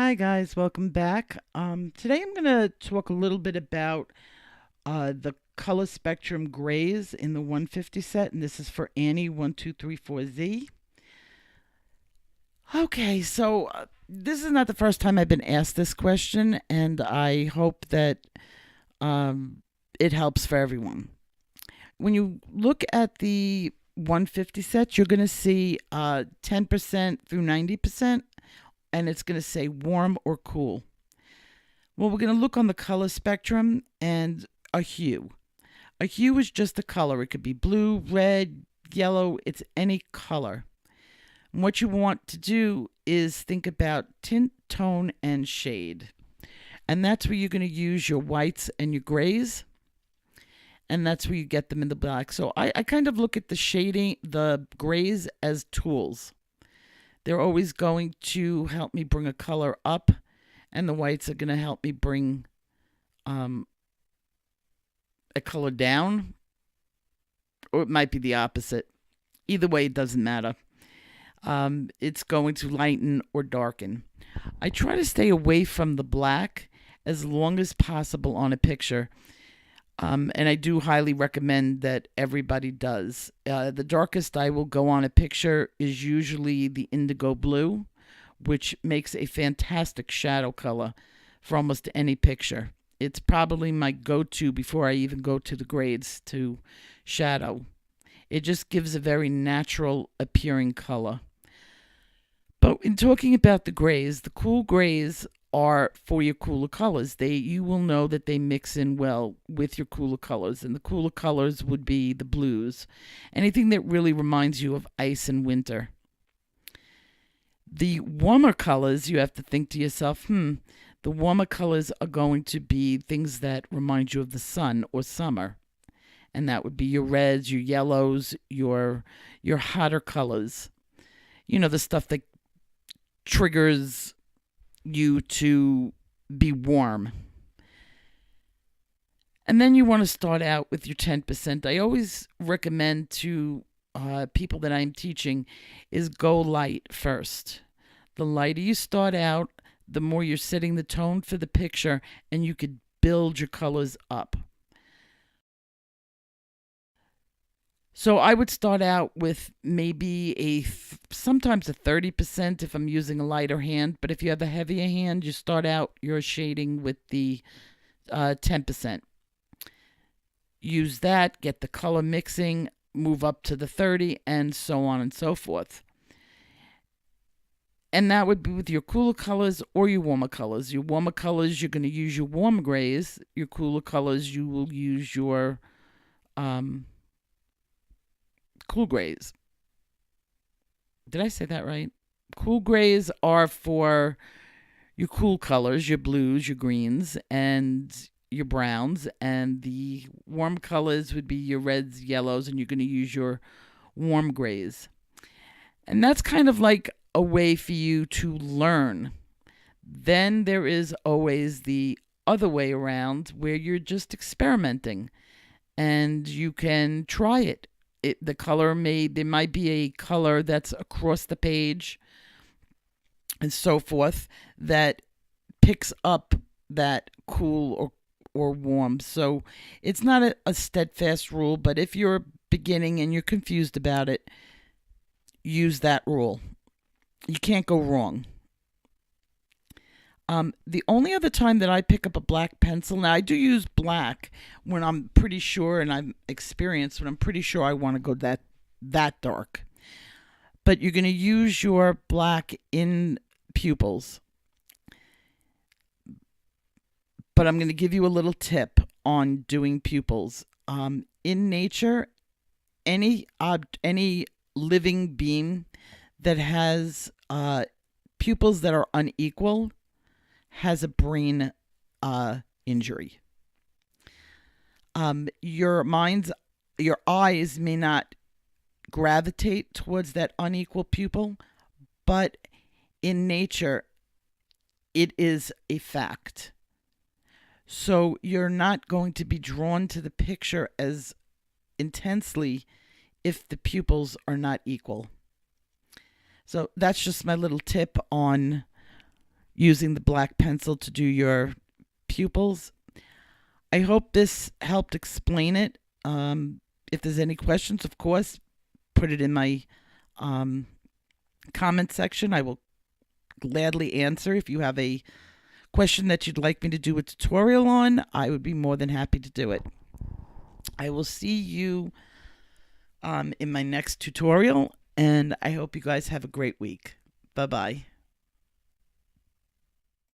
Hi guys, welcome back. Today I'm going to talk a little bit about the color spectrum grays in the 150 set, and this is for Annie 1234Z. Okay, so this is not the first time I've been asked this question, and I hope that um, it helps for everyone. When you look at the 150 set, you're going to see 10% through 90%, and it's going to say warm or cool. Well, we're going to look on the color spectrum and a hue. A hue is just a color. It could be blue, red, yellow. It's any color. And what you want to do is think about tint, tone, and shade. And that's where you're going to use your whites and your grays. And that's where you get them in the black. So I kind of look at the shading, the grays as tools. They're always going to help me bring a color up, and the whites are going to help me bring a color down, or it might be the opposite. Either way, it doesn't matter. It's going to lighten or darken. I try to stay away from the black as long as possible on a picture. And I do highly recommend that everybody does. The darkest I will go on a picture is usually the indigo blue, which makes a fantastic shadow color for almost any picture. It's probably my go-to before I even go to the grades to shadow. It just gives a very natural appearing color. But in talking about the grays, the cool grays are for your cooler colors. You will know that they mix in well with your cooler colors, and the cooler colors would be the blues, anything that really reminds you of ice and winter. The warmer colors, you have to think to yourself, the warmer colors are going to be things that remind you of the sun or summer, and that would be your reds, your yellows, your hotter colors. You know, the stuff that triggers you to be warm. And then you want to start out with your 10%. I always recommend to people that I'm teaching is go light first. The lighter you start out, the more you're setting the tone for the picture, and you could build your colors up. So I would start out with maybe sometimes a 30% if I'm using a lighter hand. But if you have a heavier hand, you start out your shading with the 10%. Use that, get the color mixing, move up to the 30, and so on and so forth. And that would be with your cooler colors or your warmer colors. Your warmer colors, you're going to use your warm grays. Your cooler colors, you will use your cool grays. Did I say that right? Cool grays are for your cool colors, your blues, your greens, and your browns. And the warm colors would be your reds, yellows, and you're going to use your warm grays. And that's kind of like a way for you to learn. Then there is always the other way around where you're just experimenting and you can try it. The color there might be a color that's across the page and so forth that picks up that cool or warm. So it's not a steadfast rule, but if you're beginning and you're confused about it, use that rule. You can't go wrong. The only other time that I pick up a black pencil, now I do use black when I'm pretty sure, and I'm experienced when I'm pretty sure I want to go that dark. But you're going to use your black in pupils. But I'm going to give you a little tip on doing pupils. In nature, any living being that has pupils that are unequal has a brain injury. Your eyes may not gravitate towards that unequal pupil, but in nature, it is a fact. So you're not going to be drawn to the picture as intensely if the pupils are not equal. So that's just my little tip on using the black pencil to do your pupils. I hope this helped explain it. If there's any questions, of course, put it in my comment section. I will gladly answer. If you have a question that you'd like me to do a tutorial on, I would be more than happy to do it. I will see you in my next tutorial, and I hope you guys have a great week. Bye-bye.